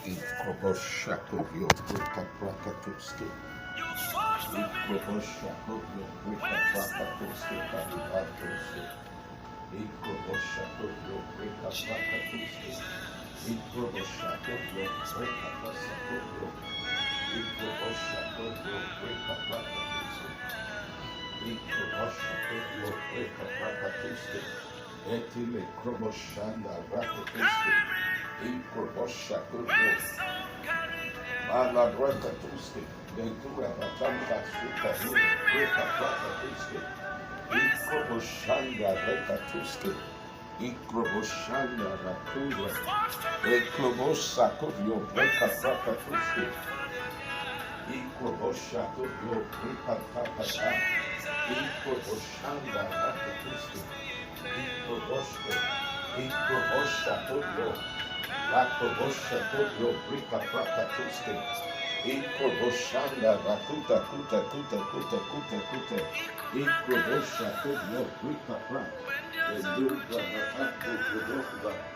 Ikroboshakovyo Brika Prakatuski. Ikroboshakovyo Brika Prakatuski Kalibatuski. Ikroboshakovyo Brika Prakatuski. Ikroboshakovyo Brika Prasakovyo. Ikroboshakovyo Brika Prakatuski. Ikroboshakovyo Brika Prakatuski. Etile Kroboshanda Rakatuski. Ikroboshakovyo Malabrakatuski. Ventura Batanta Suka Brika Prakatuski. Ikroboshanda Rekatuski. Ikroboshanda Rakura. Ekrobosakovyo Brika Prakatuski. Ikroboshakovyo Brika Prakata. Ikroboshanda Rakatuski. Ikroboshke. Ikroboshakovyo. Lakroboshakovyo Brika Prakatuski. Ikroboshanda Rakuta Kuta Kuta Kuta Kuta Kuta. Ikroboshakovyo Brika Prak. Elubra Rakatuski.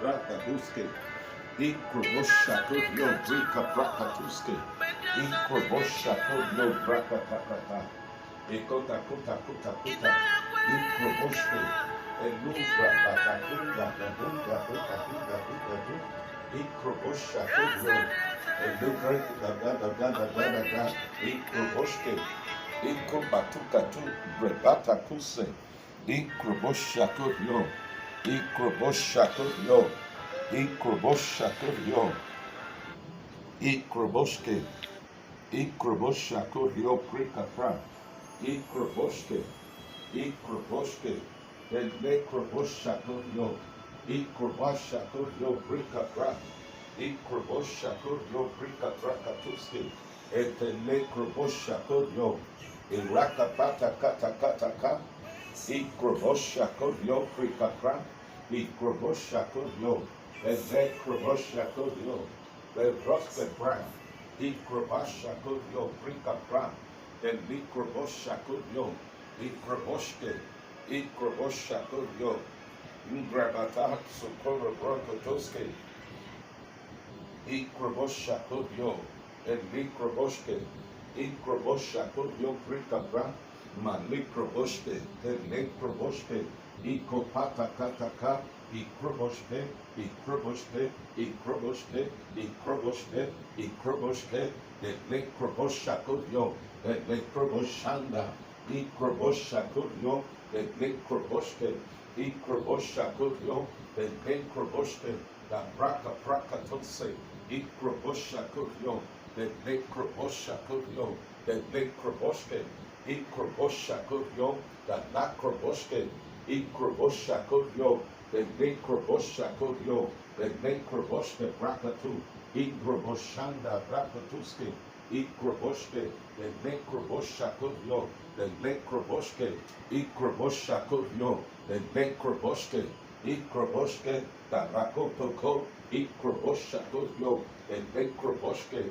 Brakaduski. Ikroboshakovyo Brika Prakatuski. Ikroboshakovyo Brakatakata. Ekota Kuta Kuta Kuta. Ikroboshke. Elubra Batakunda Gabunda Buka Buka Buka Buka. Ikroboshakovyo. Elubra Gada. Ikroboshke. Ikrobatukatu Brebata Kuse. Ikroboshakovyo. Ikroboshakovyo. Ikroboshakovyo. Ikroboshke. Ikroboshakovyo Prikapra. Ikroboshke. Ikroboshke. Ikroboshakovyo. Ikroboshakovyo Prikapra. Ikroboshakovyo Prikapra Katuski. Ikroboshakovyo. Irakapata Kata Kata Kata. Ikroboshakovyo Prikapra. Ikroboshakovyo. Ikroboshakovyo. Ikroboshakovyo. Ikroboshakovyo Prikapra. Ikroboshakovyo. Ikroboshke. Ikroboshakovyo. Ingrabata Sokoro Brokotoske. Ikroboshakovyo. Ikroboshakovyo. Ikroboshakovyo Prikapra. Malikroboshke. Ikroboshakovyo. Ikopata Kataka. Ikroboshke. Ikroboshke. Ikroboshke. Ikroboshke. Ikroboshke. Ikroboshakovyo. Ikroboshanda. Ikroboshakovyo. Ikroboshe. Ikroboshakovyo. Ikroboshe. The Braka Prakatose. Ikroboshakovyo. Ikroboshakovyo. Ikroboshe. Ikroboshakovyo. The Nakroboshe. Ikroboshakovyo. Ikroboshakovyo. Ikroboshe Brakatu. Ikroboshanda Brakatuske. Ikroboshe. Ikroboshakovyo. Ikroboshe. Ikroboshakovyo. Ikroboshe. Ikroboshe. The Rakotoko. Ikroboshakovyo. Ikroboshe.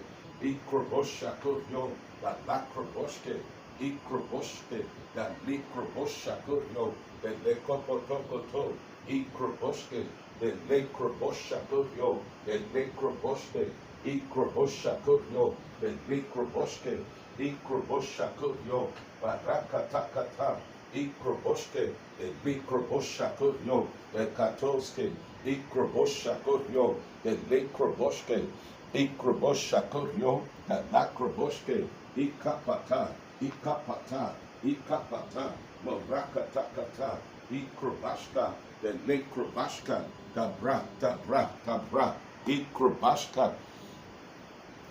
Ikroboshakovyo. The Lakroboshe. Ikroboshe. The Likroboshakovyo. The Lekopotokoto. Ikroboshe. The Lekroboshakovyo. The Lekroboshe. Ikroboshakovyo. The Lekroboshe. Ikroboshakovyo. Barakatakata. Ikroboshe. The Lekroboshakovyo. The Katoske. Ikroboshakovyo. The Lekroboshe. Ikroboshakovyo. The Lakroboshe. Ikapata. Ikapata. Ikapata. Morakatakata. Ikrobashka. The Lekrobashka. Tabra. Tabra. Tabra. Ikrobashka.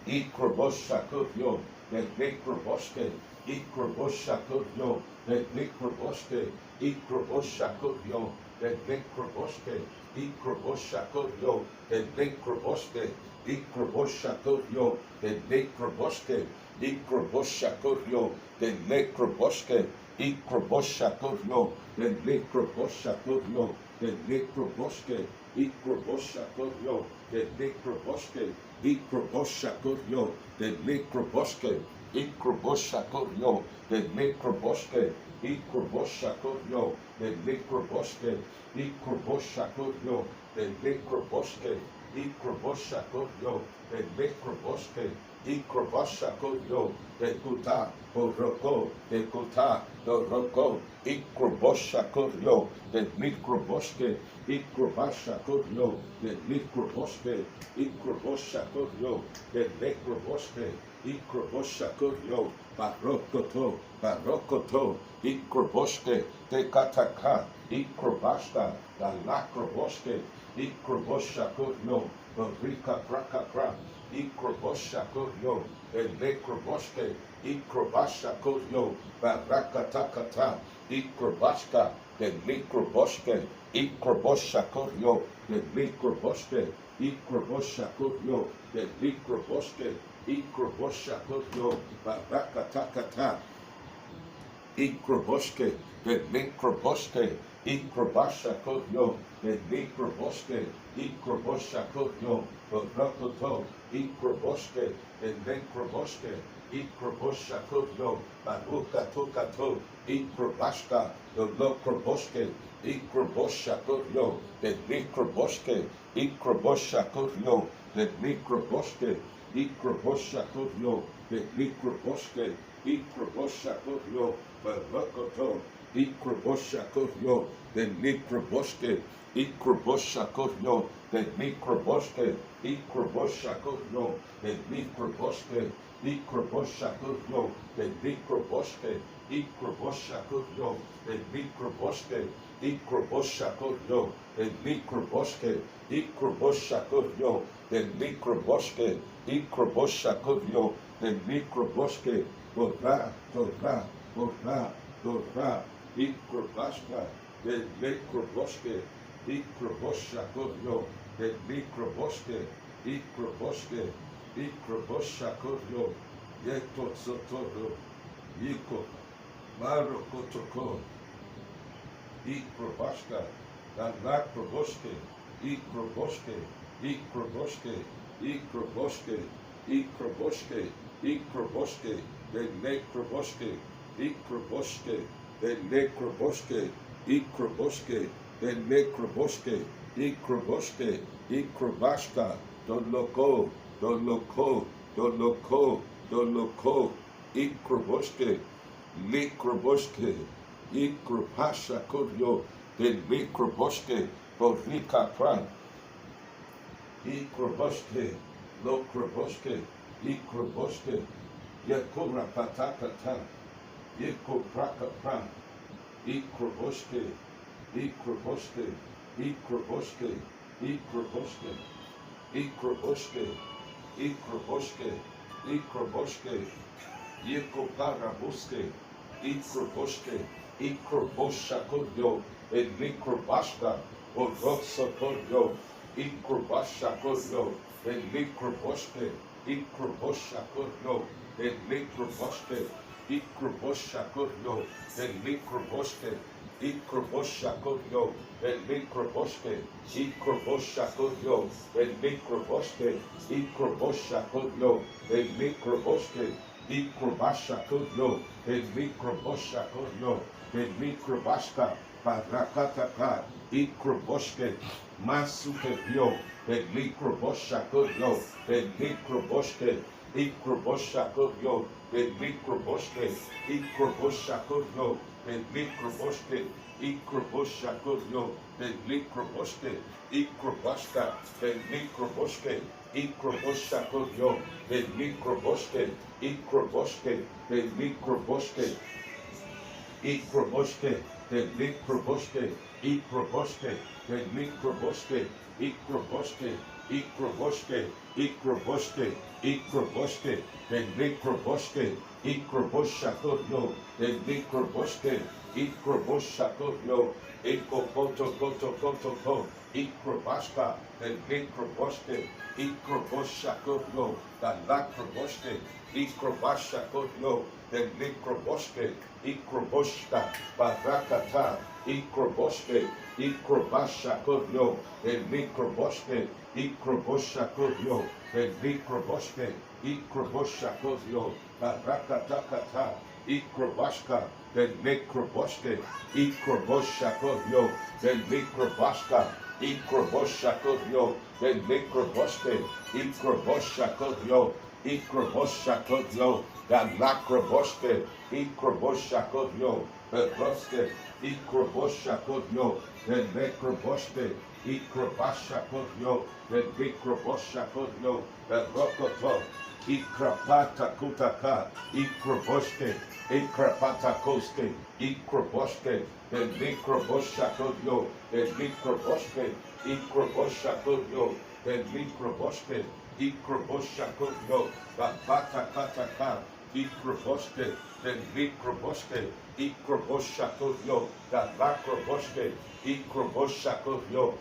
Ikroboshakovyo. The Lekroboshe. Ikroboshakovyo. The Lekroboshe. Ikroboshakovyo. The Lekroboshe. Ikroboshakovyo. The Lekroboshe. Ikroboshakovyo. The Lekroboshe. Ikroboshakovyo. The Lekroboshe. Ikroboshakovyo. The Lekroboshakovyo. The Lekroboshe. Ikroboshakovyo. The Lekroboshe. Ikroboshakovyo. The Lekroboshe. Ikroboshakovyo. The Lekroboshe. Ikroboshakovyo. The Lekroboshe. Ikroboshakovyo. The Lekroboshe. Ikrobosha Kodyo, the Nekroboske, Ikrobosha Kodyo, the Kuta, Boroko, the Kuta, the Roko, Ikrobosha Kodyo, the Nikroboske, Ikrobasha Kodyo, the Nikroboske, Ikrobosha Kodyo, the Nekroboske, Ikrobosha Kodyo, Barokoto, Barokoto, Ikroboske, the Kataka, Ikrobashka, the Lakroboske, Ikrobosha Kodyo, Rika Prakapra, Ikrobosha Kodyo, the Nekroboske, Ikrobasha Kodyo, Barakatakata, Ikrobashka, the Nikroboske, Ikrobosha Kodyo, the Nikroboske, Ikrobosha Kodyo, the Nikroboske, Ikrobosha Kodyo, Barakatakata, Ikroboske, the Nikroboske, Ikrobasha Kodyo, the Nikroboske, Ikrobosha Kodyo, the Rakoto, Ikroboske, the Nikroboske, Ikrobosha Kodyo, Baruka Tokato, Ikrobashka, the Lokroboske, Ikrobosha Kodyo, the Nikroboske, Ikrobosha Kodyo, the Nikroboske, Ikrobosha Kodyo, the Nikroboske, Ikrobosha Kodyo, Barakoto, Ikrobosha Kodyo, the Nikroboske, Ikrobosha Kodyo, the Nikroboske, Ikrobosha Kodyo, the Nikroboske, Ikrobosha Kodyo, the Nikroboske, Ikrobosha Kodyo, the Nikroboske, Ikrobosha Kodyo, the Nikroboske, Ikrobosha Kodyo, the Nikroboske, Ikrobosha Kodyo, the Nikroboske, Dora, Dora, Dora, Dora, Ikrobashka, the Nikroboske, Ikrobosha Kodyo, the Nikroboske, Ikrobosque, Ikrobosha Kodyo, Yeto Sotoro, Yiko, Maro Kotoko, Ikrobashka, Nakroboske, Ikroboske, Ikroboske, Ikroboske, Ikroboske, Ikroboske, the Nekroboske, Ikroboske, the Nekroboske, Ikroboske, the Nekroboske, Ikroboske, Ikrobashka, Doloko, Doloko, Doloko, Doloko, Ikroboske, Likroboske, Ikrobasha Kodyo, the Likroboske, Borika Pran, Ikroboske, Lokroboske, Ikroboske, Yakura Patakata, Ikopraka Pran, Ikroboske, Ikroboske, Ikroboske, Ikroboske, Ikroboske, Ikroboske, Ikroboske, Ikoparabuske, Ikroboske, Ikrobosha Kodyo, and Mikrobashka, Orosa Kodyo, Ikrobasha Kodyo, and Mikroboske, Ikrobosha Kodyo, and Mikroboske, Ikrobosha Kodyo, and Mikroboske, Ikrobosha Kodyo, and Mikroboske, Ikrobosha Kodyo, and Mikroboske, Ikrobosha Kodyo, and Mikroboske, Ikrobasha Kodyo, and Mikrobosha Kodyo, and Mikrobashka, Parakataka, Ikroboske, Masukebyo, and Mikrobosha Kodyo, and Mikroboske, Ikrobosha Kodyo, and Mikroboske, Ikrobosha Kodyo, and Mikroboske, Ikrobosha Kodyo, and Mikroboske, Ikrobashka, and Mikroboske, Ikrobosha Kodyo, and Mikroboske, Ikroboske, and Mikroboske, Ikroboske, and Mikroboske, Ikroboske, and Mikroboske, Ikroboske, Ikroboske, Ikroboske, Ikroboske, and Mikroboske, Ikrobosha Kodyo, and Mikroboske, Ikrobosha Kodyo, Ikopoto Koto Koto Koto, Ikrobashka, and Mikroboske, Ikrobosha Kodyo, the Lakroboske, Ikrobasha Kodyo, and Mikroboske, Ikroboshka, Barakata, Ikroboske, Ikrobasha Kodyo, and Mikroboske, Ikrobosha Kodyo, and Mikroboske, Ikrobosha Kodyo, Barakatakata, Ikrobashka, then Mikroboske, Ikrobosha Kodyo, then Mikrobashka, Ikroboshakodyo, the Nekroboske, Ikroboshakodyo, Ikroboshakodyo, the Lakroboske, Ikroboshakodyo, the Broske, Ikroboshakodyo, the Nekroboske, Ikrobashakodyo, the Vikroboshakodyo, the Rokoto, Ikrapata Kutaka, Ikroboske, Ikrapata Koske, Ikroboske, the Vikroboshakodyo, the Vikrobosque, Ikroboshakodyo, the Vikrobosque, Ikroboshakodyo, the Bata Kataka, Ikrobosque, the Vikrobosque, Ikroboshakodyo, the Lakrobosque, Ikroboshakodyo,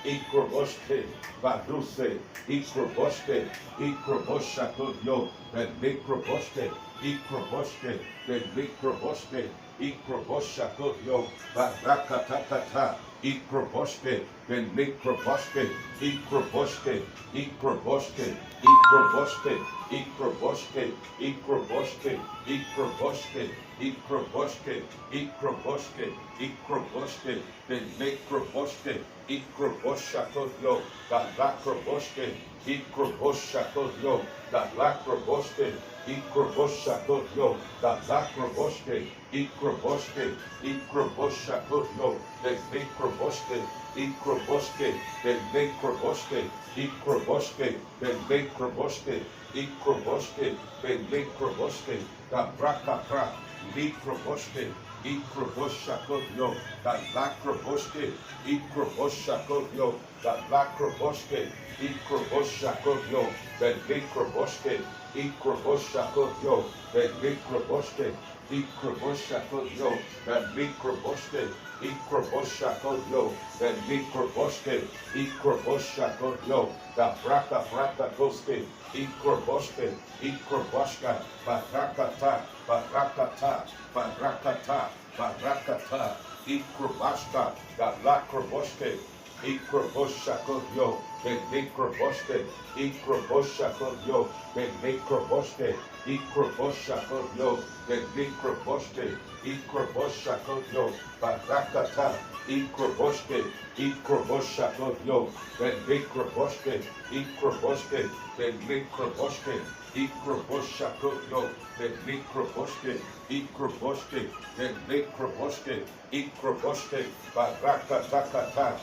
Ikrobosque, Baduse, Ikrobosque, Ikroboshakodyo, the Vikrobosque, Ikrobosque, the Vikrobosque, Ikroboshakodyo, Badakatakata, Ikrobosque, the Nikrobosque, Ikrobosque, Ikrobosque, Ikrobosque, Ikrobosque, Ikrobosque, Ikrobosque, Ikrobosque, Ikrobosque, Ikrobosque, the Nikrobosque, Ikroboshakodyo, the Lakrobosque, Ikroboshakodyo, the Lakrobosque, Ikroboshakodyo, the Lakrobosque, Ikrobosque, Ikroboshakodyo, the Nikrobosque, Ikrobosque, the Nikrobosque, Ikrobosque, the Nikrobosque, Ikrobosque, the Nikrobosque, the Brakapra, Nikrobosque, Ikroboshakodyo, the Lakrobosque, Ikroboshakodyo, the Lakrobosque, Ikroboshakodyo, the Nikrobosque, Ikroboshakodyo, the Nikrobosque, Ikroboshakodyo, the Nikrobosque, Ikroboshakodyo, the Nikrobosque, Ikroboshakodyo, the Braka Braka Koske, Ikrobosque, Ikroboshka, Barakata, Barakata, Barakata, Barakata, Ikrobashka, the Lakrobosque, Ikroboshakodyo, the Nikrobosque, Ikroboshakodyo, the Nikrobosque, Ikroboshakodyo, the Nikrobosque, Ikroboshakodyo, Barakata, Ikrobosque, Ikroboshakodyo, the Nikrobosque, Ikrobosque, the Nikrobosque, Ikroboshakodyo, the Nikrobosque, Ikrobosque, the Nikrobosque, Ikrobosque, Barakata,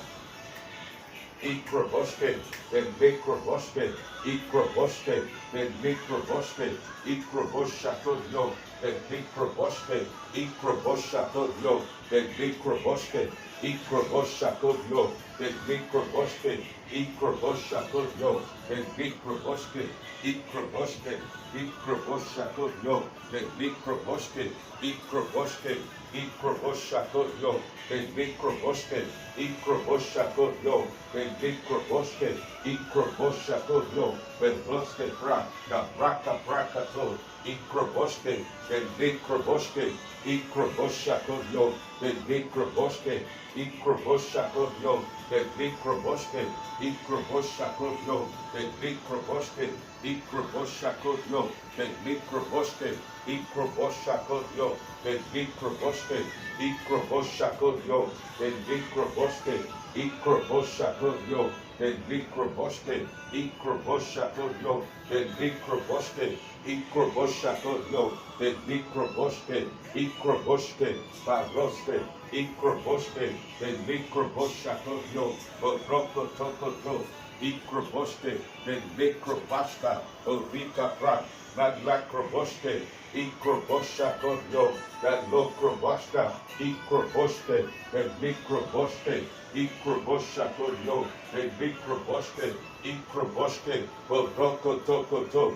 Ikrobosque, the Nikrobosque, Ikrobosque, the Nikrobosque, Ikroboshakodyo, the Nikrobosque, Ikroboshakodyo, the Nikrobosque, Ikroboshakodyo, the Nikrobosque, Ikroboshakodyo, the Nikrobosque, Ikrobosque, Ikroboshakodyo, the Nikrobosque, Ikrobosque, Ikroboshakodyo, the Nikrobosque, Ikroboshakodyo, the Nikrobosque, Ikroboshakodyo, the Broske Bra, the Braka Brakato, Ikrobosque, the Nikrobosque, Ikroboshakodyo, the Nikrobosque, Ikroboshakodyo, the Nikrobosque, Ikroboshakodyo, the Nikrobosque, Ikroboshakodyo, the Nikrobosque, Ikroboshakodyo, the Nikrobosque, Ikroboshakodyo, the Nikrobosque, Ikroboshakodyo, the Nikrobosque, Ikroboshakodyo, the Nikrobosque, Ikroboshakodyo, the Nikrobosque, Ikrobosque, Baroske, Ikrobosque, the Nikroboshakodyo, Borokotokoto, Ikrobosque, the Nikrobashka, Orika Prak, Madlakroboske, Ikroboshakodyo, the Lokrobashka, Ikrobosque, the Nikrobosque, Ikroboshakodyo, the Nikrobosque, Ikrobosque, Borokotokoto,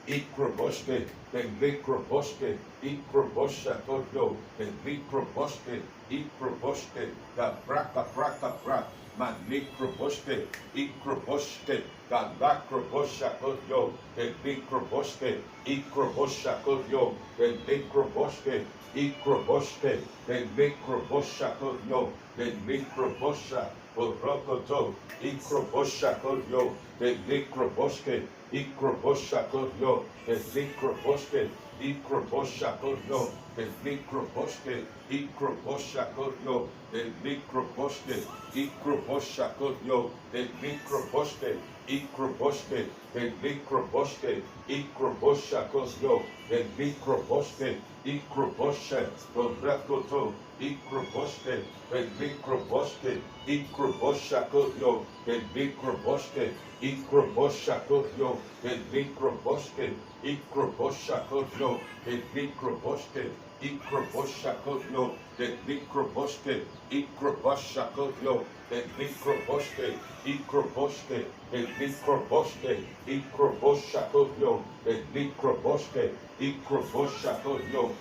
Ikrobosque, the Nikrobosque, Ikroboshakodyo, the Nikrobosque, Ikrobosque, the Braka Braka Brak, Manikroboske, Ikrobosque, the Lakroboshakodyo, the Nikrobosque, Ikroboshakodyo, the Nikrobosque, Ikrobosque, the Nikroboshakodyo, the Nikrobosha, Borokoto, Ikroboshakodyo, the Nikrobosque, Ikroboshakotyo, Likroboske, Ikroboshakotyo, Likroboske, Ikroboshakotyo, Likroboske, Ikroboshakotyo, Likroboske, Ikroboske, Likroboske, Ikroboshakotyo, Likroboske, Ikroboshe, Rakoto, Ikroboske, Likroboske, Ikroboshakoyo, Likroboske, Ikroboshakoyo, Likroboske, Ikroboshakoyo, Likroboske, Ikroboshakoyo, Likroboske, Ikroboshakoyo, Likroboske, Ikroboske, Likroboske, Ikroboshakoyo, Likroboske, Ikroboshakoyo,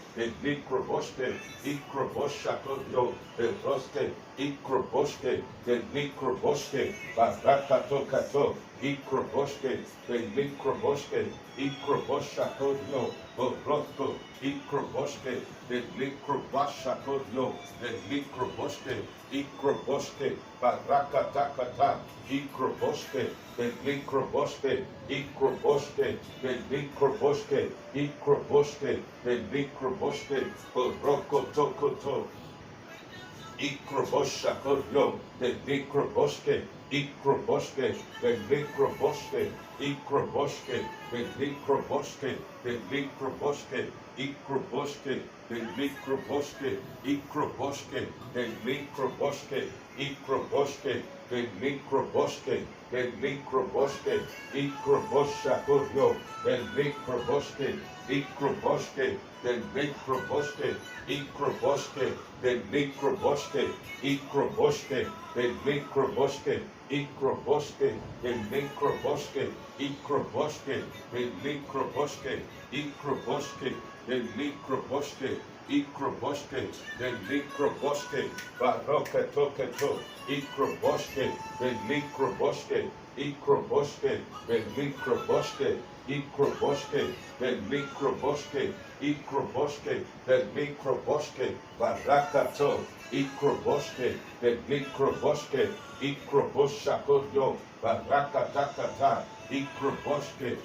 Likroboske, Ikroboshakoyo, Likroboske, Ikroboske, Likroboske, Barakato Kato, Ikroboske, Likroboske, Ikroboshakoyo, Borosko, Ikroboske, Likrobashakoyo, Likroboske, Ikroboske, Barakatakata, Ikroboske, Likroboske, Ikroboske, Likroboske, Ikroboske, Likroboske, Borokotokoto, Ikroboshakoyo, Likroboske, Ikroboske, Likroboske, Ikroboske, Likroboske, Likroboske, Ikroboske, Likroboske, Ikroboske, Likroboske, Ikroboske, Likroboske, Likroboske, Ikroboshakoyo, Likroboske, Ikroboske, Likroboske, Ikroboske, Likroboske, Ikroboske, Likroboske, Ikroboske, Likroboske, Ikroboske, Likroboske, Ikroboske, Likroboske, Ikroboske, Likroboske, Barokato, Ikroboske, Likroboske, Ikroboske, Likroboske, Ikroboske, Likroboske, Ikroboske, Likroboske, Barakato, Ikroboske, Likroboske, Ikroboshakoyo, Barakatakata, Ikroboske,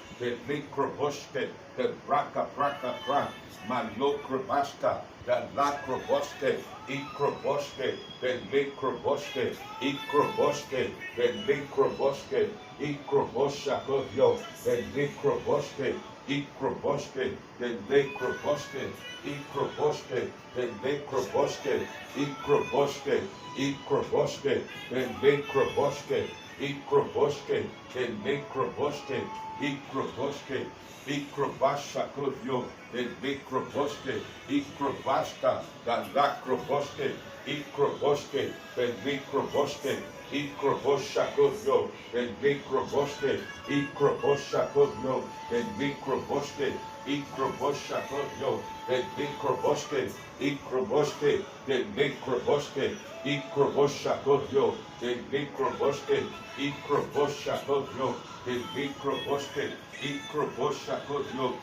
Likroboske, the Braka Braka Bra, Malokrobasta, the Lakroboske, Ikroboske, the Likroboske, Ikroboske, the Likroboske, Ikroboshakoyo, the Likroboske, Ikroboske, the Likroboske, Ikroboske, the Likroboske, Ikroboske, Ikroboske, the Likroboske, Ikroboske, the Likroboske, Ikroboske, Ikrobashakoyo, the Likroboske, Ikrobasta, the Lakroboske, Ikroboske, the Likroboske, Ikroboshakoyo, the Likroboske, Ikroboshakoyo, the Likroboske, Ikroboshakoyo, the Likroboske, Ikroboske, the Likroboske, Ikroboshakoyo, the Likroboske, Ikroboshakoyo, the Likroboske, Ikroboshakoyo,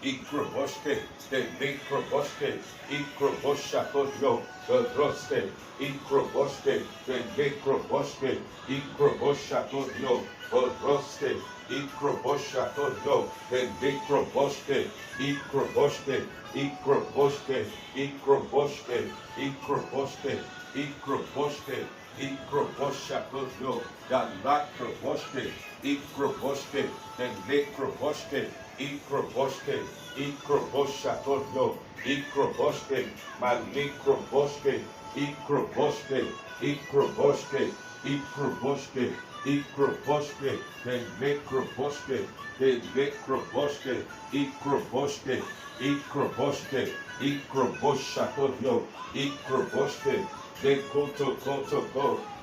Ikroboske, the Likroboske, Ikroboshakoyo, the Roste, Ikroboske, the Likroboske, Ikroboshakoyo, the Roste, Ikroboshakoyo, the Likroboske, Ikroboske, Ikroboske, Ikroboske, Ikroboske, Ikroboske, Ikroboshakoyo, the Lakroboske, Ikroboske, the Likroboske, Ikroboske, Ikroboshakoyo, Ikroboske, Malikroboske, Ikroboske, Ikroboske, Ikroboske, Ikroboske, the Likroboske, the Likroboske, Ikroboske, Ikroboske, Ikroboshakoyo, Ikroboske, the Koto,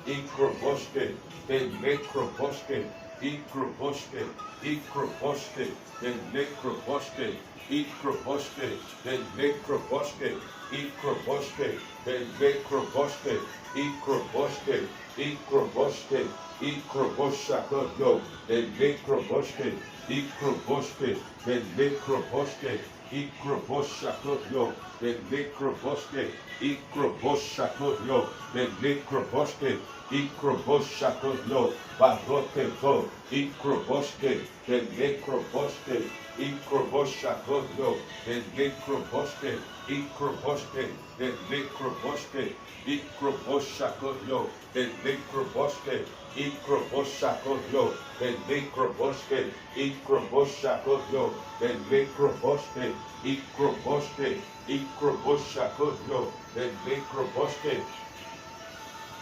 Ikroboske, the Likroboske, Ikroboske, Ikroboske, the Likroboske, Ikroboske, the Likroboske, Ikroboske, the Likroboske, Ikroboske, Ikroboske, Ikroboshakoyo, the Likroboske, Ikroboske, the Likroboske, Ikroboshakoyo, the Likroboske, Ikroboshakoyo, the Likroboske, Ikroboshakoyo, Baroketo, Ikroboske, the Nekroboske, Ikroboshakoyo, the Nekroboske, Ikroboske, the Nekroboske, Ikroboshakoyo, the Nekroboske, Ikroboshakoyo, the Nekroboske, Ikroboshakoyo, the Nekroboske, Ikroboske, Ikroboshakoyo, the Nekroboske,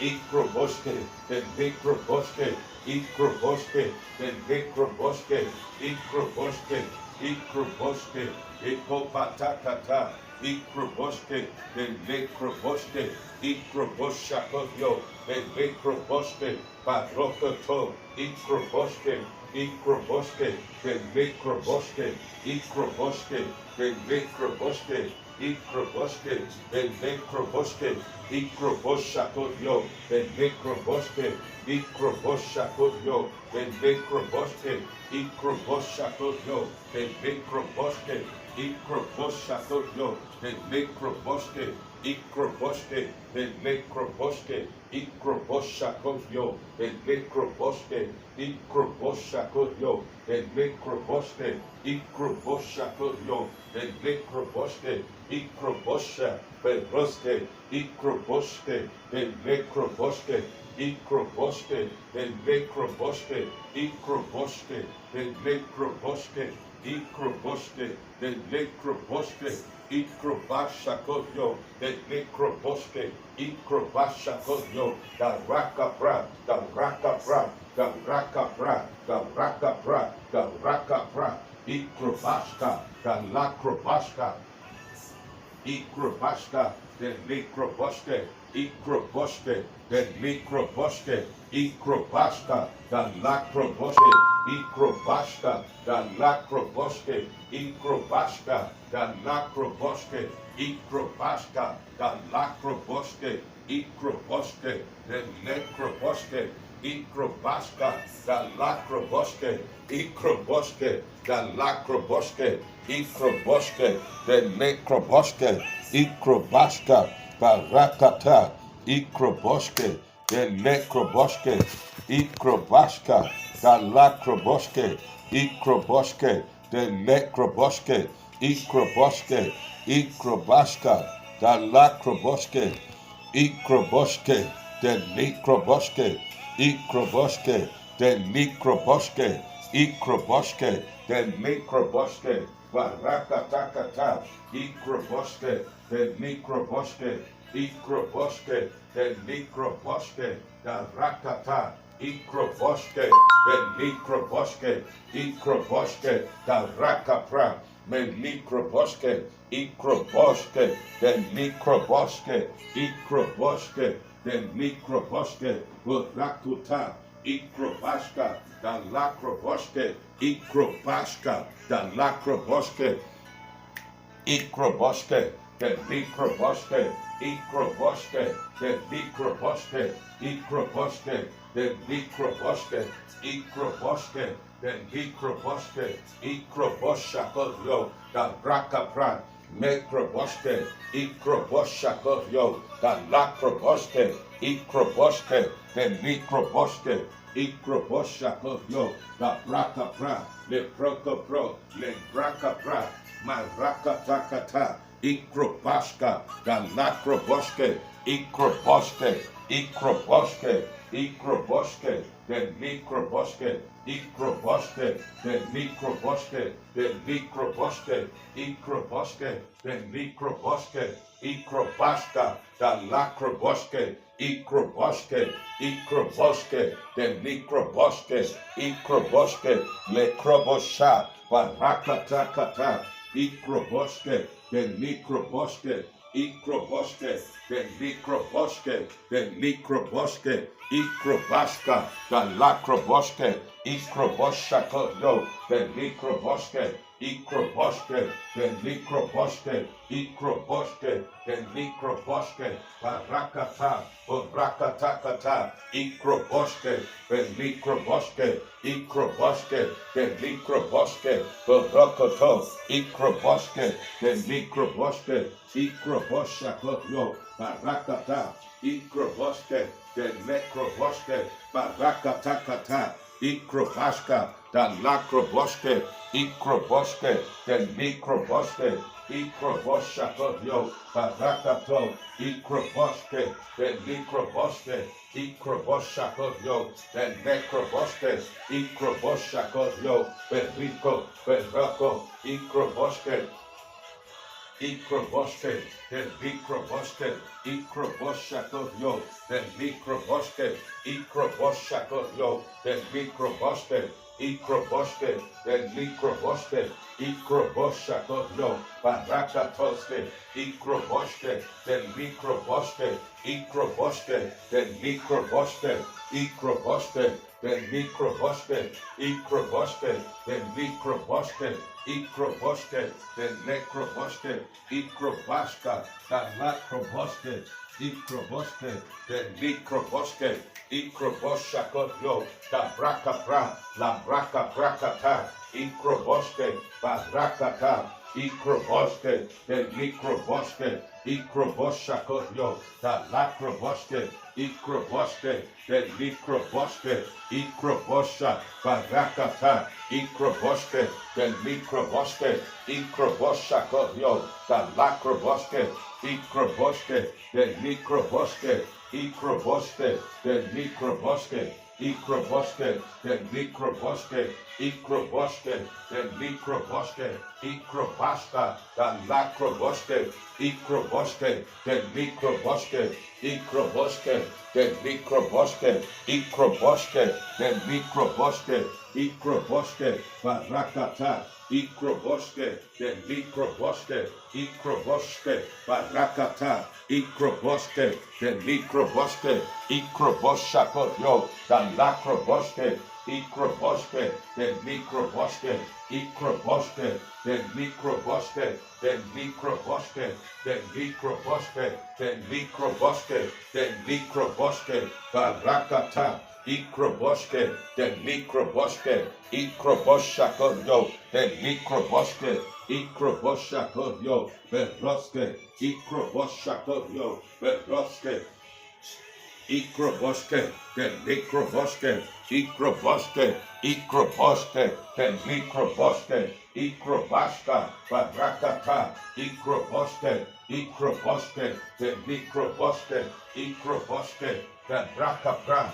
Ikroboske, the Nekroboske, Ikroboske, the Nekroboske, Ikroboske, Ikroboske, Ikopatakata, Ikroboske, the Nekroboske, Ikroboshakoyo, the Nekroboske, Barokoto, Ikroboske, Ikroboske, the Nekroboske, Ikroboske, the Nekroboske, Ikroboske, the Nekroboske, Ikroboshakoyo, the Nekroboske, Ikroboshakoyo, the Nekroboske, Ikroboshakoyo, the Nekroboske, Ikroboshakoyo, the Nekroboske, Ikroboske, the Nekroboske, Ikroboshakoyo, the Nekroboske, Ikroboshakoyo, the Nekroboske, Ikroboshakoyo, the Nekroboske, Ikrobosha, Beroske, Ikroboske, the Nekroboske, Ikroboske, the Nekroboske, Ikroboske, the Nekroboske, Ikroboske, the Nekroboske, Ikrobashakoyo, the Nekroboske, Ikrobashakoyo, the Rakapra, the Rakapra, the Rakapra, the Rakapra, the Rakapra, Ikrobashka, the Lakrobashka, Ikrobashka, the Nekroboske, Ikroboske, the Nekroboske, Ikrobashka, the Lakroboske, Ikrobashka, the Lakroboske, Ikrobashka, the Lakroboske, Ikrobashka, the Lakroboske, Ikroboske, the Nekroboske, Ikrobashka, the Lakroboske, Ikroboske, the Lakroboske, Ikroboske, the Nekroboske, Ikrobashka, Barakata, Ikroboske, the Nekroboske, Ikrobashka, the Lakroboske, Ikroboske, the Nekroboske, Ikroboske, Ikrobashka, the Lakroboske, Ikroboske, the Nekroboske, Ikroboske, the Nekroboske, Ikroboske, the Nekroboske, Barakatakata, Ikroboske, the Nekroboske, Ikroboske, the Nekroboske, the Rakata, Ikroboske, the Nekroboske, Ikroboske, the Rakapra, the Nekroboske, Ikroboske, the Nekroboske, Ikroboske, the Nekroboske, Rakuta, Ikrobashka, the Lakroboske, Ikrobashka, the Lakroboske, Ikroboske, the Nekroboske, Ikroboske, the Nekroboske, Ikroboske, the Nekroboske, Ikroboske, the Nekroboske, Ikroboshakoyo, the Rakapran, Nekroboske, Ikroboshakoyo, the Lakroboske, Ikroboske, the Nekroboske, Ikroboshakoyo, the Rakapra, the Prokopro, the Rakapra, Marakatakata, Ikrobashka, the Lakroboske, Ikroboske, Ikroboske, Ikroboske, the Nekroboske, Ikroboske, the Nekroboske, the Nekroboske, Ikroboske, the Nekroboske, Ikrobashka, the Lakroboske, Ikroboske, Ikroboske, the Nekroboske, Ikroboske, Lekrobosha, Barakatakata, Ikroboske, the Nekroboske, Ikroboske, the Nekroboske, the Nekroboske, Ikrobashka, the Lakroboske, Ikroboshako, the Nekroboske, Ikroboske, the Nekroboske, Ikroboske, the Nekroboske, Barakata, Barakatakata, Ikroboske, the Nekroboske, Ikroboske, the Nekroboske, Barakoto, Ikroboske, the Nekroboske, Ikroboshako, Barakata, Ikroboske, the necroboske, barakatakata, ikrobaska, the lacroboske, ikroboske, the microboske, ikroboshakotyo, barakato, ikroboske, the microboske, ikroboshakotyo, the necroboske, ikroboshakotyo, berrico, berraco, ikroboske, Ikroboske, the Mikroboske, Ikroboshakotyo, the Mikroboske, Ikroboshakotyo, the Mikroboske, Ikroboske, the Mikroboske, Ikroboshakotyo, Barakatoske, Ikroboske, the Mikroboske, Ikroboske, the Mikroboske, Ikroboske, the Mikroboske, Ikroboske, the Mikroboske, Ikroboske, the necroboske, Ikrobaska, the lacroboske, Ikroboske, the microboske, Ikroboshakotyo, the brakapra, la brakaprakata, Ikroboske, Barakata, Ikroboske, the microboske, Ikroboshakotyo, the lacroboske, Ikroboske, the microboske, Ikrobosha, Barakata, Ikroboske, the microboske, Ikroboshakotyo, the lacroboske, Ikroboske, the microboske, Ikroboske, the microboske, Ikroboske, the microboske, Ikroboske, the microboske, Ikrobaska, the lacroboske, Ikroboske, the microboske, Ikroboske, the microboske, Ikroboske, the microboske, Ikroboske, Barakata, Ikroboske, the microboske, Ikroboske, Barakata, Ikroboske, the microboske, Ikroboshakotyo, the lacroboske, Ikroboske, the microboske, Ikroboske, the microboske, the microboske, the microboske, the microboske, the microboske, Barakata, Ikroboske, the microboske, Ikroboshakotyo, the microboske, Ikroboshakotyo, Beroske, Ikroboshakotyo, Beroske, Ikroboske, the microboske, Ikroboske, Ikroboske, the microboske, Ikrobaska, Barakata, Ikroboske, Ikroboske, the microboske, Ikroboske, the brakapra,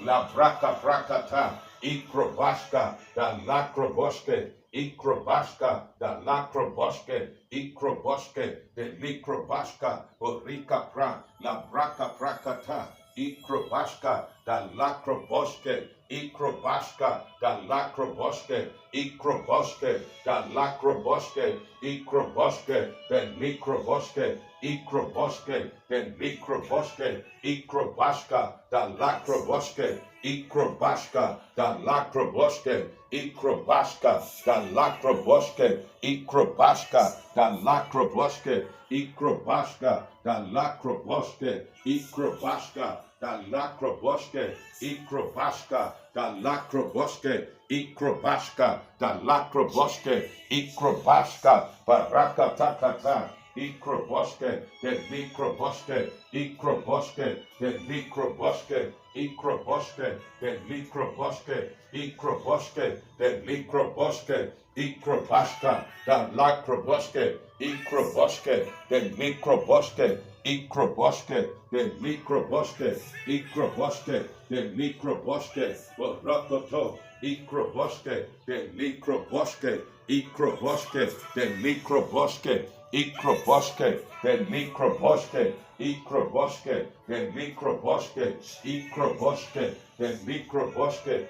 la brakaprakata, Ikrobaska, the lacroboske, Ikrobaska, the lacroboske, Ikroboske, the microbaska, Borika pra, la brakaprakata, Ikrobaska, the lacroboske, Ikrobaska, the lacroboske, Ikroboske, the lacroboske, Ikroboske, the microboske, Ikroboske, the microboske, Ikrobaska, the lacroboske, Ikrobaska, the lacroboske, Ikrobaska, the lacroboske, Ikrobaska, the lacroboske, Ikrobaska, the lacroboske, Ikrobaska, the lacroboske, Ikrobaska, the lacroboske, Ikrobaska, the lacroboske, Ikrobaska, Barakatakata, Ikroboske, the microboske, Ikroboske, the microboske, Ikroboske, the microboske, Ikroboske, the microboske, Ikrobaska, the lacroboske, Ikroboske, the microboske, Ikroboske, the microboske, Ikroboske, the microboske, Borokoto, Ikroboske, the microboske, Ikroboske, the microboske, Ikroboske, the microboske, Ikroboske, the microboske, Ikroboske, the microboske,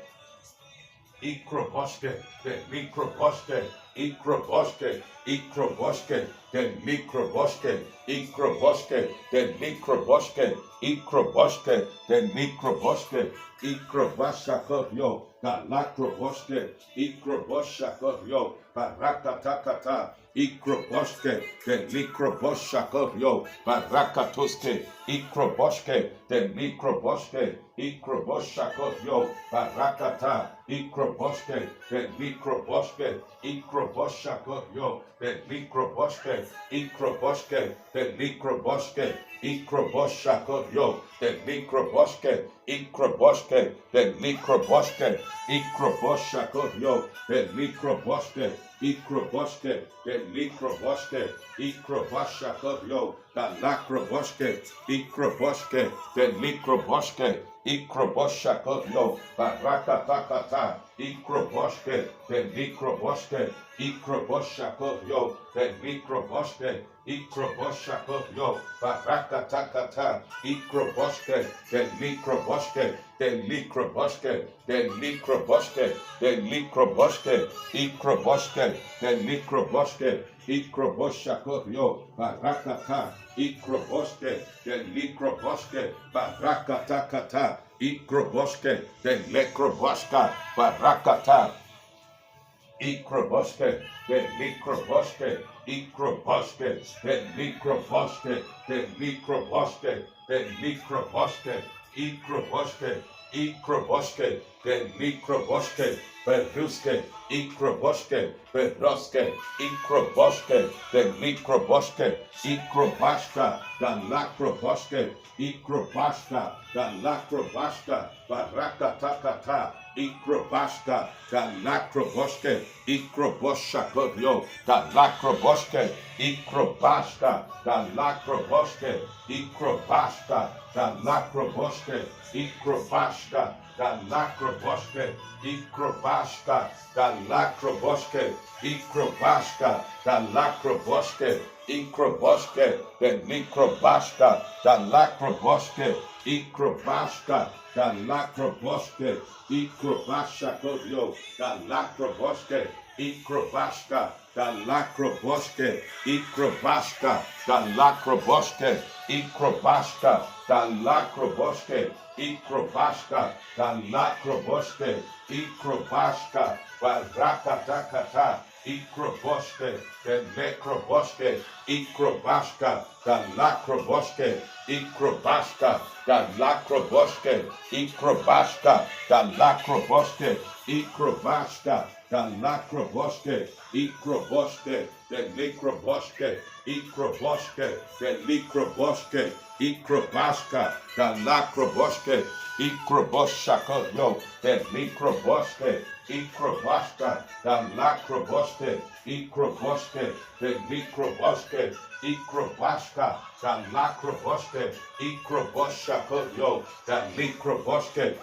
Ikroboske, the microboske, Ikroboske, Ikroboske, the microboske, Ikroboske, the microboske, Ikroboske, the microboske, Ikrobashakotyo, the lacroboske, Ikroboshakotyo, Barakatakata, Ikroboske, the Likroboshakotyo, Barakatoske, Ikroboske, the Likroboske, Ikroboshakotyo, Barakata, Ikroboske, the Likroboske, Ikroboshakotyo, the Likroboske, Ikroboske, the Likroboske, Ikroboshakotyo, the Likroboske, Ikroboske, the Likroboske, Ikroboshakotyo, the Likroboske, Ikroboske, the Likroboske, Ikrobashakotyo, the Lakroboske, Ikroboske, the Likroboske, Ikroboshakotyo, Barakatakata, Ikroboske, the Likroboske, Ikroboshakotyo, the Likroboske, Ikroboshakotyo, Barakatakata, Ikroboske, the Likroboske, the Likroboske, the Likroboske, the Likroboske, Ikroboske, the Likroboske, Ikroboshakotyo, Barakata, Ikroboske, the Likroboske, Barakatakata, Ikroboske, the Lekroboska, Barakata, Ikroboske, the Likroboske, Ikroboske, the Likroboske, the Likroboske, the Likroboske, Ikroboske, Ikroboske, the Likroboske, Beruske, Ikroboske, Beroske, Ikroboske, the Likroboske, Ikrobashka, the Lakroboske, Ikrobashka, the Lakroboshka, Barakatakata, Ikrobashka, the Lakroboske, Ikroboshakotyo, the Lakroboske, Ikrobashka, the Lakroboske, Ikrobashka, the Lakroboske, Ikrobashka, the Lakroboske, Ikrobashka, the Lakroboske, Ikrobashka, the Lakroboske, Ikroboske, the Likrobashka, the Lakroboske, Ikrobashka, the Lakroboske, Ikrobashakotyo, the Lakroboske, Ikrobashka, the Lakroboske, Ikrobashka, the Lakroboske, Ikrobashka, the Lakroboske, Ikrobashka, the Lakroboske, Ikrobashka, Barakatakata, Ikroboske, the Nekroboske, Ikrobashka, the Lakroboske, Ikrobashka, the Lakroboske, Ikrobashka, the Lakroboske, Ikrobashka, the Lakroboske, Ikroboske, the Likroboske, Ikroboske, the Likroboske, Ikrobashka, the Lakroboske, Ikroboshakotyo, the Likroboske, Ikrobashka, the Lakroboske, Ikroboske, the Likroboske, Ikrobashka, the Lakroboske, Ikroboshakotyo, the Likroboske,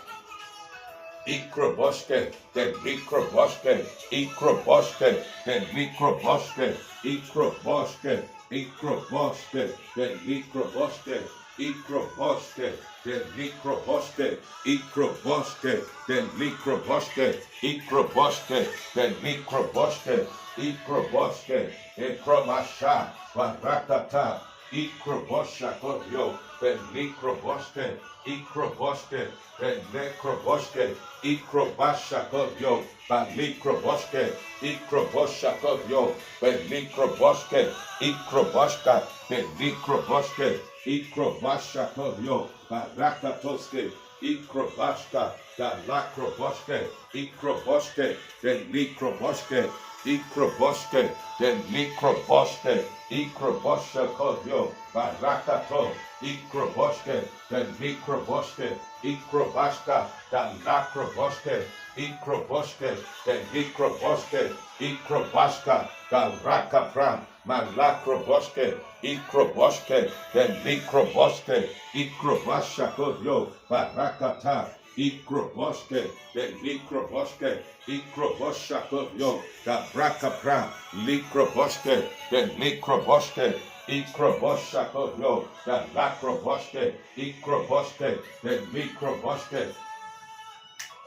Ikroboske, the Likroboske, Ikroboske, the Likroboske, Ikroboske, Ikroboske, the Likroboske, Ikroboske, the Likroboske, Ikroboske, the Likroboske, Ikroboske, the Likroboske, Ikroboske, Ikromasha, Barakata, Ikroboshakotyo, the Likroboske, Ikroboske, the Nekroboske, Ikrobashakotyo, Balikroboske, Ikroboshakotyo, the Likroboske, Ikroboshka, the Likroboske, Ikrobashakotyo, Barakatoske, Ikrobashka, the Lakroboske, Ikroboske, the Likroboske, Ikroboske, the Likroboske, Ikroboshakotyo, Barakato, Ikroboske, the Likroboske, Ikrobashka, the Lakroboske, Ikroboske, the Likroboske, Ikrobashka, the Rakapram, Malakroboske, Ikroboske, the Likroboske, Ikrobashakotyo, Barakata, Ikroboske, the Likroboske, Ikroboshakotyo, the Rakapram, Likroboske, the Likroboske, Ikroboshakotyo, the Lakroboske, Ikroboske, the Likroboske,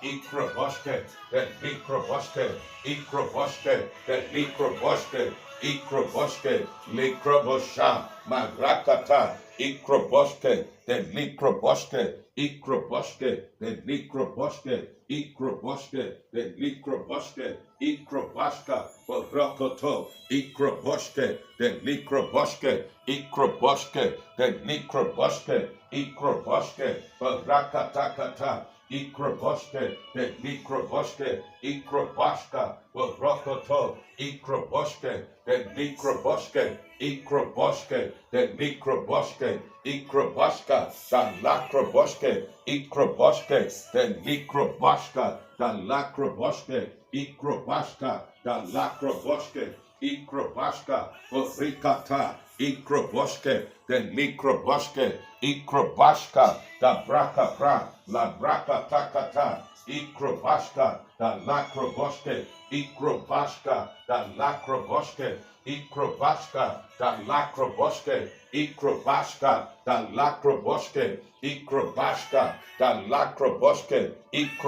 Ikroboske, the Likroboske, Ikroboske, the Likroboske, Ikroboske, Likrobosha, Magrakata, Ikroboske, the Likroboske, Ikroboske, the Likroboske, Ikroboske, the Likroboske, Ikrobaska, Borokoto, Ikroboske, the Likroboske, Ikroboske, the Likroboske, Ikroboske, Barakatakata, Ikroboske, the Likroboske, Ikrobaska, Borokoto, Ikroboske, the Likroboske, Ikroboske, the Likroboske, Ikrobaska, the Lakroboske, Ikroboske, the Likrobaska, the Lakroboske, Ikrobaska, the Lakroboske, Ikrobaska, Borikata, Ikroboske, the Likroboske, Ikrobaska, the Brakapra, La Brakatakata, Ikrobaska, the Lakroboske, Ikrobaska, the Lakroboske, Ikrobaska, the Lakroboske, Ikrobaska, the Lakroboske, Ikrobaska, the Lakroboske,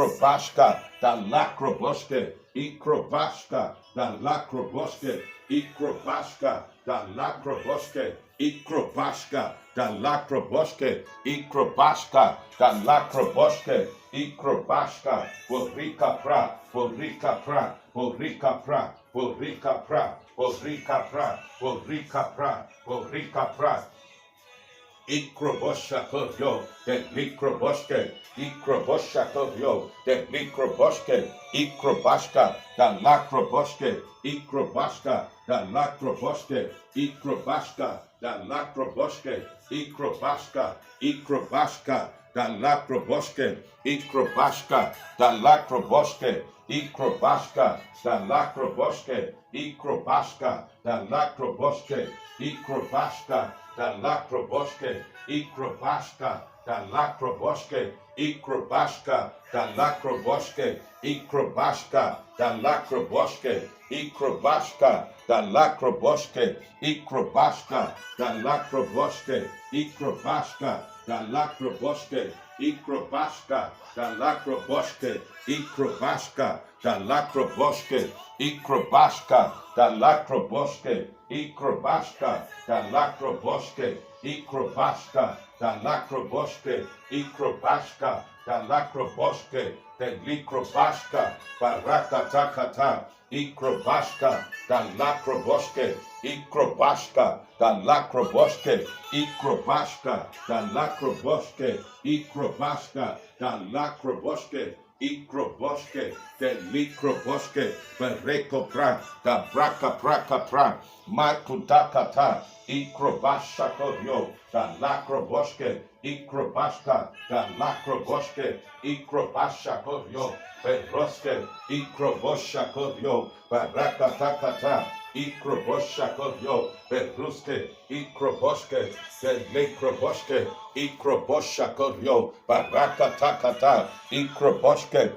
Ikrobaska, the Lakroboske, Ikrobaska, the Lakroboske, Ikrobaska, the Lakroboske, Ikrobaska, the Lakroboske, Ikrobaska, the Lakroboske, Ikrobaska, Borika pra, Borika pra, Borika pra, Borika pra, Borika pra, Borika pra, Borika pra. Ikrobosha kovyo, the Likroboske, Ikrobosha kovyo, the Likroboske, Ikrobashka, the Lakroboske, Ikrobashka, the Lakroboske, Ikrobashka, the Lakroboske, Ikrobashka, Ikrobashka, the Lakroboske, Ikrobashka, the Lakroboske, Ikrobashka, the Lakroboske, Ikrobashka, the Lakroboske, Ikrobashka, the Lakroboske, Ikrobashka, the Lakroboske, Ikrobashka, the Lakroboske, Ikrobashka, the Lakroboske, Ikrobashka, the Lakroboske, Ikrobashka, the Lakroboske, Ikrobashka, the Lakroboske, Ikrobashka, the Lakroboske, Ikrobashka, the Lakroboske, Ikrobashka, the Lakroboske, Ikrobashka, the Lakroboske, Ikrobashka, the Lakroboske, Ikrobashka, the Lakroboske, the Likrobashka, Barakatakata, Ikrobashka, the Lakroboske, Ikrobashka, the Lakroboske, Ikrobashka, the Lakroboske, Ikrobashka, the Lakroboske, Ikroboske, the Likroboske, Bereko pra, the Braka Braka pra, Makutakata, Ikrobasha kovyo, the Lakroboske, Ikrobashka, the Lakroboske, Ikrobasha kovyo, Beroske, Ikrobosha kovyo, Baraka takata, Ikrobosha kovyo, Beruske, Ikroboske, the Likroboske, Ikrobosha kovyo, Baraka takata, Ikroboske,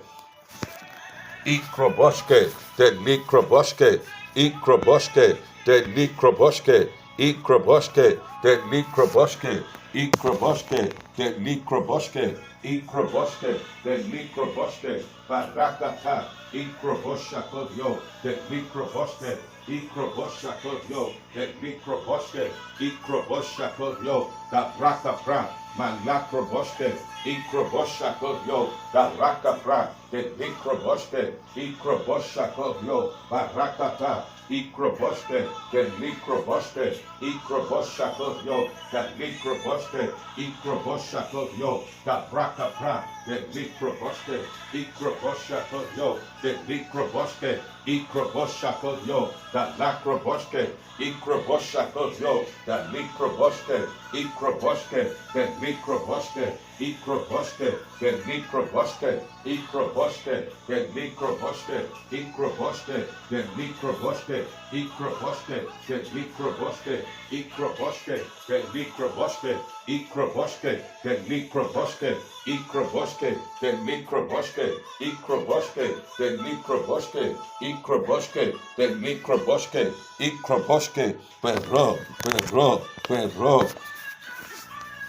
Ikroboske, the Likroboske, Ikroboske, the Likroboske, Ikroboske, the Likroboske, Ikroboske, the Likroboske, Ikroboske, the Likroboske, Barakata, Ikrobosha kovyo, the Likroboske, Ikrobosha kovyo, the Likroboske, Ikrobosha kovyo, the Brakapra, Malakroboske, Ikrobosha kovyo, the Rakapra, the Likroboske, Ikrobosha kovyo, Barakata, Ikroboske, the Likroboske, Ikrobosha kovyo, the Likroboske, Ikrobosha kovyo, the Brakapra, the Likroboske, Ikrobosha kovyo, the Likroboske, Ikrobosha kovyo, the Lakroboske, Ikrobosha kovyo, the Likroboske, Ikroboske, the Likroboske, Ikroboske, the Likroboske, Ikroboske, the Likroboske, Ikroboske, the Likroboske, Ikroboske, the Likroboske, Ikroboske, the Likroboske, Ikroboske, the Likroboske, Ikroboske, the Likroboske, Ikroboske, the Likroboske, Ikroboske, the Likroboske, Ikroboske, Perro,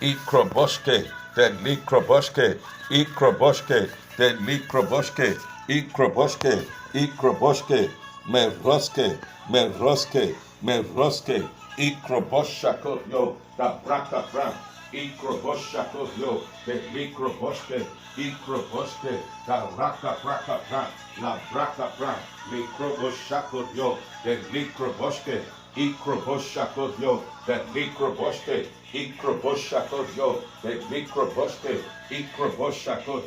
Ikroboske, the Likroboske, Ikroboske, the Likroboske, Ikroboske, Ikroboske, Meroske, Meroske, Meroske, Ikroboshako, da Braka Bra, Ikroboshako, the Mikroboske, Ikroboske, da Raka Braka Bra, La Braka Bra, Mikroboshako, the Mikroboske, Ikroboshako, the Mikroboske, Ikroboshako, the Mikroboske, Ikroboshako,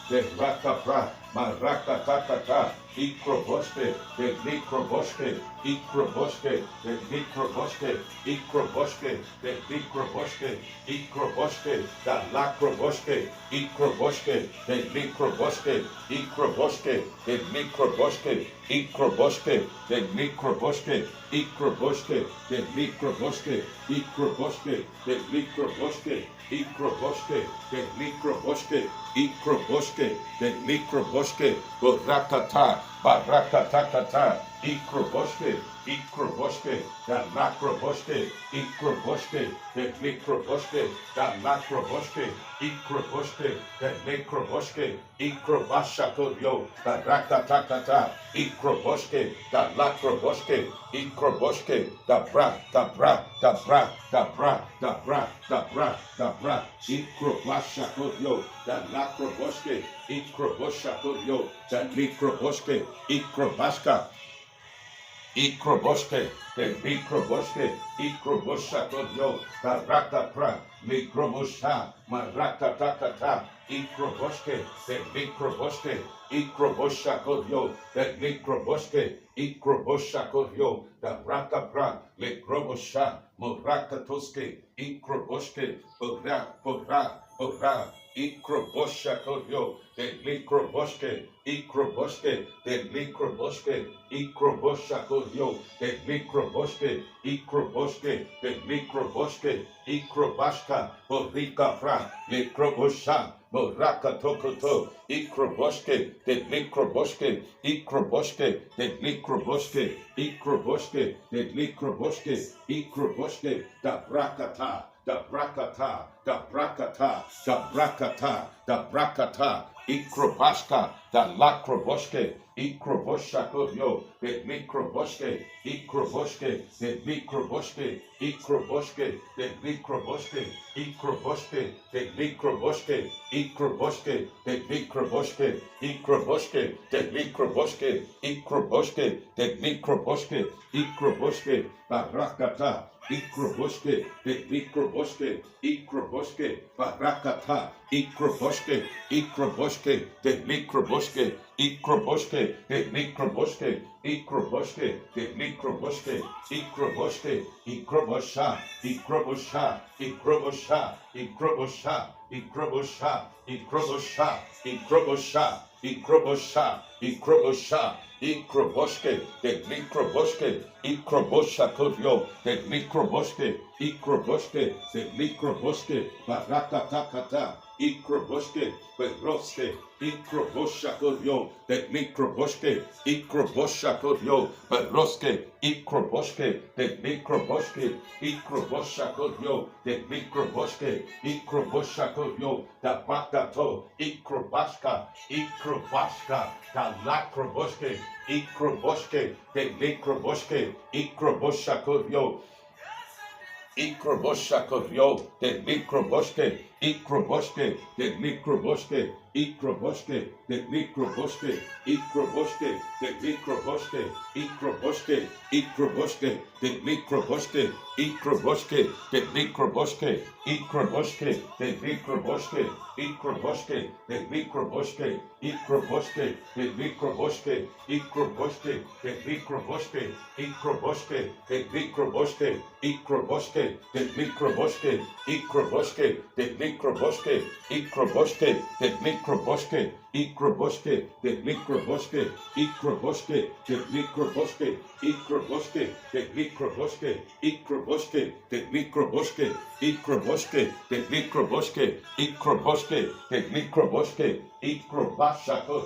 the Raka Bra, Maraka Takata, Ikroboske, the Mikroboske, Ikroboske, the Mikroboske, Ikroboske, the Mikroboske, Ikroboske, the Lakroboske, Ikroboske, the Mikroboske, Ikroboske, the Mikroboske, Ikroboske, the Mikroboske, Ikroboske, the Mikroboske, Ikroboske, the Mikroboske, Ikroboske, the Mikroboske, Ikroboske, the Mikroboske, Barakata, Barakatakata, Ikroboske, Ikroboske, the Makroboske, Ikroboske, the Mikroboske, the Makroboske, Ikroboske, the Mikroboske, Ikrobashako, Barakatakata, Ikroboske, the Lakroboske, Ikroboske, the Bra, the Bra, the Bra, the Bra, the Bra, the Bra, the Bra, Ikrobashako, the Lakroboske, Ikroboshako, the Mikroboske, Ikrobaska, Ikroboske, the Mikroboske, Ikroboshako, the Raka Pra, Mikrobosha, Maraka Takata, Ikroboske, the Mikroboske, Ikroboshako, the Mikroboske, Ikroboshako, the Raka Pra, Mikrobosha, Moraka Toske, Ikroboske, Ora, Ora, Ora, Ikroboshako, the Mikroboske, Ikroboske, the Mikroboske, Ikroboshako, the Mikroboske, Ikroboske, the Mikroboske, Ikrobashka, Borika Fra, Mikrobosha, Moraka Tokoto, Ikroboske, the Mikroboske, Ikroboske, the Mikroboske, Ikroboske, the Mikroboske, Ikroboske, the Brakata, the Brakata, the Brakata, the Brakata, the Brakata, Ikrobashka, the Lakroboske, Ikroboshako, the Mikroboske, Ikroboske, the Mikroboske, Ikroboske, the Mikroboske, Ikroboske, the Mikroboske, Ikroboske, the Mikroboske, Ikroboske, the Mikroboske, Ikroboske, the Mikroboske, Ikroboske, Barakata, Ikroboske, the Mikroboske, Ikroboske, Barakata, Ikroboske, Ikroboske, the Mikroboske, Ikroboske, the Mikroboske, Ikroboske, the Mikroboske, Ikroboske, Ikrobosha, Ikrobosha, Ikrobosha, Ikrobosha, Ikrobosha, Ikrobosha, Ikrobosha, Ikrobosha, Ikrobosha, Ikroboske, the Mikroboske, Ikrobosha Kodyo, the Mikroboske, Ikroboske, the Mikroboske, Barakatakata, Ikroboske, Beroske, Ikrobosha Kodyo, the Mikroboske, Ikrobosha Kodyo, Beroske, Ikroboske, the Mikroboske, Ikrobosha Kodyo, the Mikroboske, Ikrobosha Kodyo, the Bakato, Ikrobashka, Ikrobashka, the Lakroboske, Ikroboske, the Mikroboske, Ikrobosha Kodyo, Ikroboshako, the Mikroboske, Ikroboske, the Mikroboske, Ikroboske, the Mikroboske, Ikroboske, the Mikroboske, Ikroboske, Ikroboske, the Mikroboske, Ikroboske, the Mikroboske, Ikroboske, the Mikroboske, Ikroboske, the Mikroboske, Ikroboske, the Mikroboske, Ikroboske, the Mikroboske, Ikroboske, the Mikroboske, Ikroboske, the Mikroboske, Ikroboske, the Mikroboske, Ikroboske, the Mikroboske, Ikroboske, the Mikroboske, Ikroboske, the Mikroboske, Ikroboske, the Mikroboske, Ikroboske, the Mikroboske, Ikroboske, the Mikroboske, Ikroboske, the Mikroboske, Ikrobashako,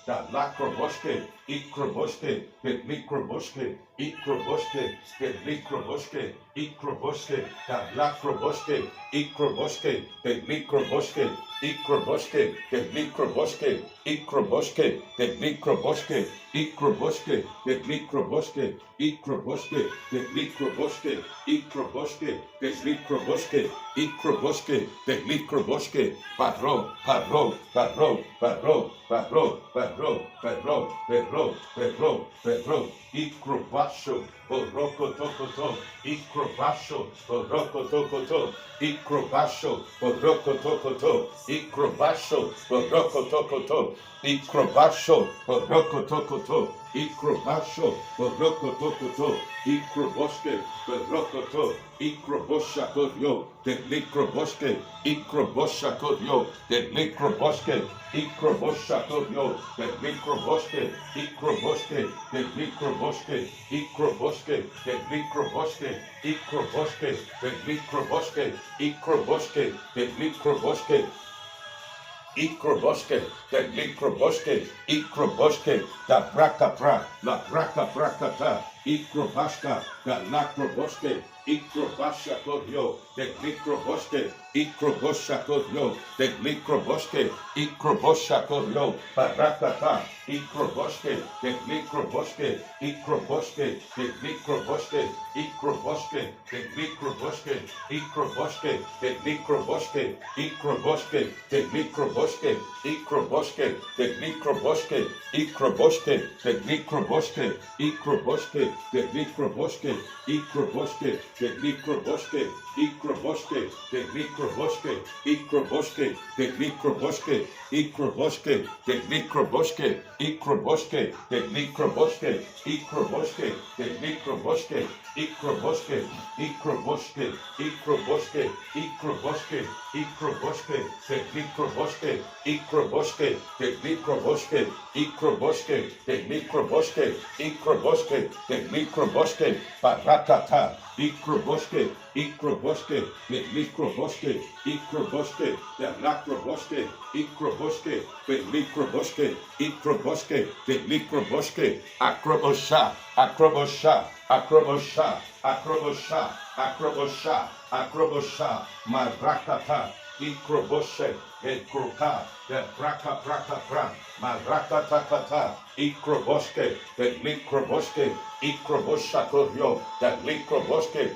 the Lakroboske, Ikroboske, the Mikroboske, Ikroboske, the Mikroboske, Ikroboske, the Lakroboske, Ikroboske, the Mikroboske, Ikroboske, the Mikroboske, ikroboske, de likroboske, ikroboske, de likroboske, ikroboske, de likroboske, ikroboske, de likroboske, ikroboske, de likroboske, parro, parro, parro, parro, parro, parro, parro, perro, perro, perro, ikrobasho, poroko tokoto, ikrobasho, poroko tokoto, ikrobasho, poroko tokoto, ikrobasho, poroko tokoto, ikrobasho, poroko tokoto, ikrobasho, poroko tokoto, ikroboske, porokoto, ikrobosha kodyo, de likroboske, ikrobosha kodyo, de likroboske, ikrobosha kodyo, de likroboske, ikroboske, de likroboske, ikroboske, de likroboske, ikroboske, de likroboske, ikroboske, de likroboske, ikroboske, de likroboske, ikroboske, da braka pra, la braka brakata, ikrobashka, da lakroboske, ikrobasha kodyo, de likroboske, ikrobosha kodyo, de likroboske, ikrobosha kodyo, barakata, ikroboske, de likroboske, ikroboske, de likroboske, ikroboske, de likroboske, ikroboske, de likroboske, ikroboske, de likroboske, ikroboske, de likroboske, ikroboske, de likroboske, ikroboske, de likroboske, ikroboske, de likroboske, ikroboske, de likroboske, ikroboske, de likroboske, ikroboske, de likroboske, ikroboske, de likroboske, ikroboske, de likroboske, ikroboske, ikroboske, ikroboske, ikroboske, ikroboske, de likroboske, ikroboske, de likroboske, ikroboske, de likroboske, ikroboske, de likroboske, barakata, ikroboske, ikroboske, de likroboske, ikroboske, de lakroboske, ikroboske, de likroboske, ikroboske, de likroboske, akrobosha, akrobosha, akrobosha, akrobosha, akrobosha, akrobosha, marakata, ikroboshe, ekroka, de braka braka bra, marakata kata, ikroboske, de likroboske, ikrobosha kodyo, de likroboske,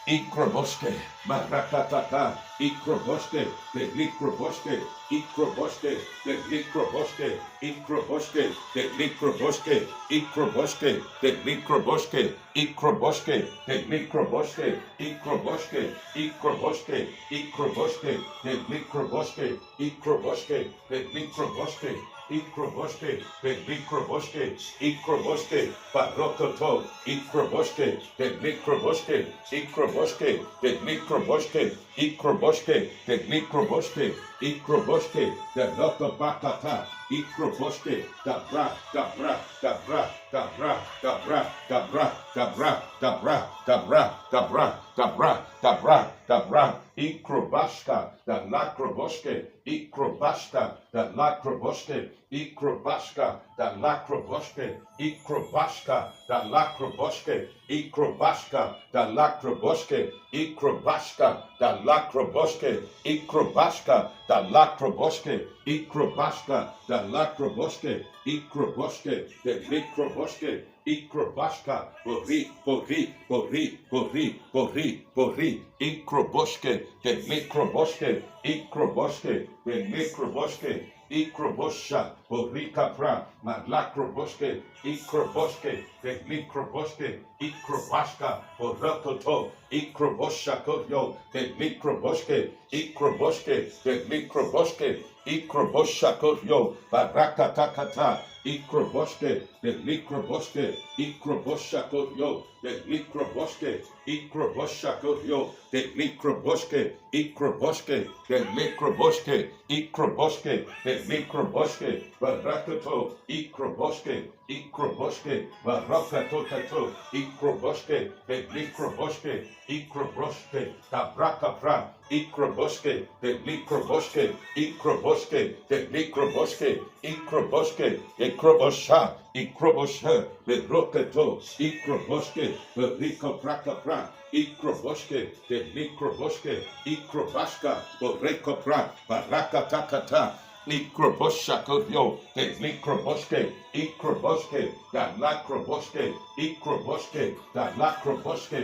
ikroboske, marakatata, ikroboske, de likroboske, ikroboske, de likroboske, ikroboske, de likroboske, ikroboske, de likroboske, ikroboske, de likroboske, ikroboske, ikroboske, ikroboske, de likroboske, ikroboske, de likroboske, ikroboske, de likroboske, ikroboske, barokoto, ikroboske, de likroboske, ikroboske, de likroboske, ikroboske, de likroboske, ikroboske, de lokobakata, ikroboske, da bra, da bra, da bra, da bra, da bra, da bra, da bra, da bra, da bra, da bra, da bra, da bra, da bra, ikrobashka, da lakroboske, ikrobashka, da lakroboske, ikrobashka, da lakroboske, ikrobashka, da lakroboske, ikrobashka, da lakroboske, ikrobashka, da lakroboske, ikrobashka, da lakroboske, ikrobashka, da lakroboske, ikroboske, de likroboske, ikrobashka, bori, bori, bori, bori, bori, bori, ikroboske, de likroboske, ikroboske, de likroboske, ikrobosha, borika pra, malakroboske, ikroboske, de likroboske, ikrobashka, borokoto, ikrobosha kodyo, de likroboske, ikroboske, de likroboske, ikrobosha kodyo, barakatakata, ikroboske, de likroboske, ikrobosha kodyo, de likroboske, ikrobosha kodyo, de likroboske, ikroboske, de likroboske, ikroboske, de likroboske, barakato, ikroboske, ikroboske, barakato tato, ikroboske, de likroboske, ikroboske, da braka pra, ikroboske, de likroboske, ikroboske, de likroboske, ikroboske, ikrobosha, ikrobosha, de roketo, ikroboske, de riko praka pra, ikroboske, de likroboske, ikrobashka, de reko pra, baraka takata, Ikrobosha kodyo, de likroboske, ikroboske, da lakroboske, ikroboske, da lakroboske,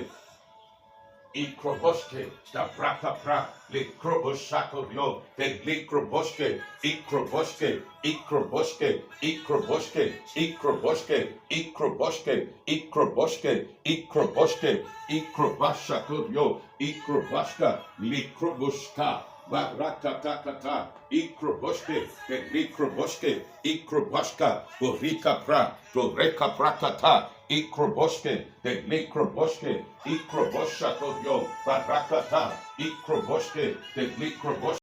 ikroboske, da braka pra, likrobosha kodyo, de likroboske, ikroboske, ikroboske, ikroboske, ikroboske, ikroboske, ikroboske, ikroboske, ikrobasha kodyo, ikrobashka, likroboska. Barakatakata, ikroboske, de likroboske, ikrobashka, borika pra, doreka prakata, ikroboske, de likroboske, ikrobosha kodyo, barakata, ikroboske, de likroboske.